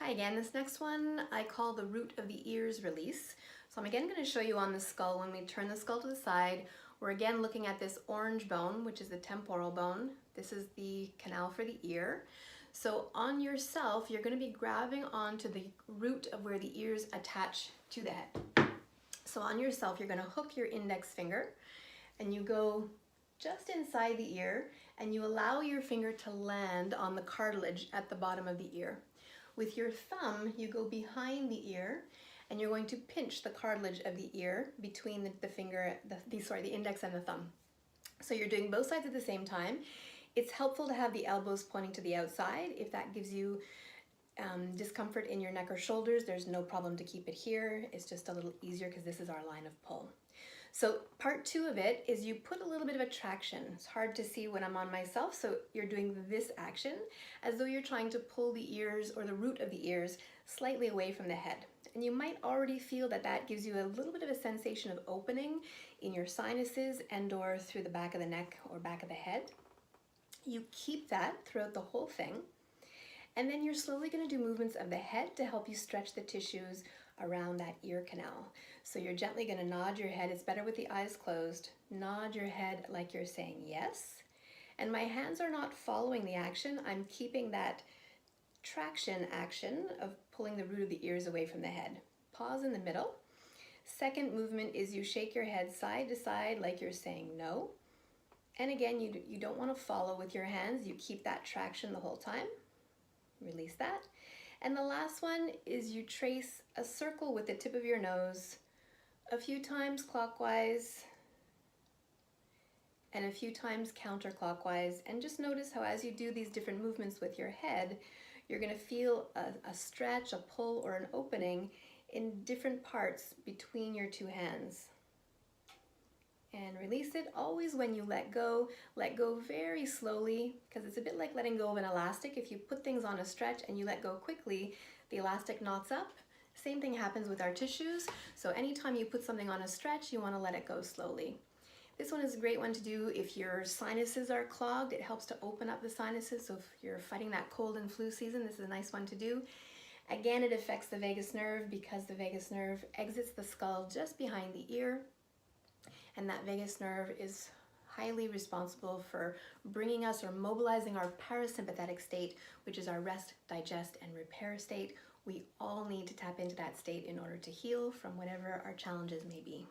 Hi again, this next one I call the root of the ears release. So I'm again going to show you on the skull. When we turn the skull to the side, we're again looking at this orange bone, which is the temporal bone. This is the canal for the ear. So on yourself, you're going to be grabbing onto the root of where the ears attach to the head. So on yourself, you're going to hook your index finger and you go just inside the ear and you allow your finger to land on the cartilage at the bottom of the ear. With your thumb, you go behind the ear and you're going to pinch the cartilage of the ear between the index and the thumb. So you're doing both sides at the same time. It's helpful to have the elbows pointing to the outside. If that gives you discomfort in your neck or shoulders, there's no problem to keep it here. It's just a little easier because this is our line of pull. So part two of it is you put a little bit of a traction. It's hard to see when I'm on myself, so you're doing this action as though you're trying to pull the ears or the root of the ears slightly away from the head. And you might already feel that that gives you a little bit of a sensation of opening in your sinuses and or through the back of the neck or back of the head. You keep that throughout the whole thing. And then you're slowly going to do movements of the head to help you stretch the tissues around that ear canal. So you're gently going to nod your head. It's better with the eyes closed. Nod your head like you're saying yes. And my hands are not following the action. I'm keeping that traction action of pulling the root of the ears away from the head. Pause in the middle. Second movement is you shake your head side to side like you're saying no. And again, you don't want to follow with your hands. You keep that traction the whole time. Release that. And the last one is you trace a circle with the tip of your nose a few times clockwise and a few times counterclockwise. And just notice how as you do these different movements with your head, you're going to feel a stretch, a pull, or an opening in different parts between your two hands. And release it. Always when you let go very slowly, because it's a bit like letting go of an elastic. If you put things on a stretch and you let go quickly, the elastic knots up. Same thing happens with our tissues. So anytime you put something on a stretch, you want to let it go slowly. This one is a great one to do if your sinuses are clogged. It helps to open up the sinuses. So if you're fighting that cold and flu season, this is a nice one to do. Again, it affects the vagus nerve because the vagus nerve exits the skull just behind the ear. And that vagus nerve is highly responsible for bringing us or mobilizing our parasympathetic state, which is our rest, digest, and repair state. We all need to tap into that state in order to heal from whatever our challenges may be.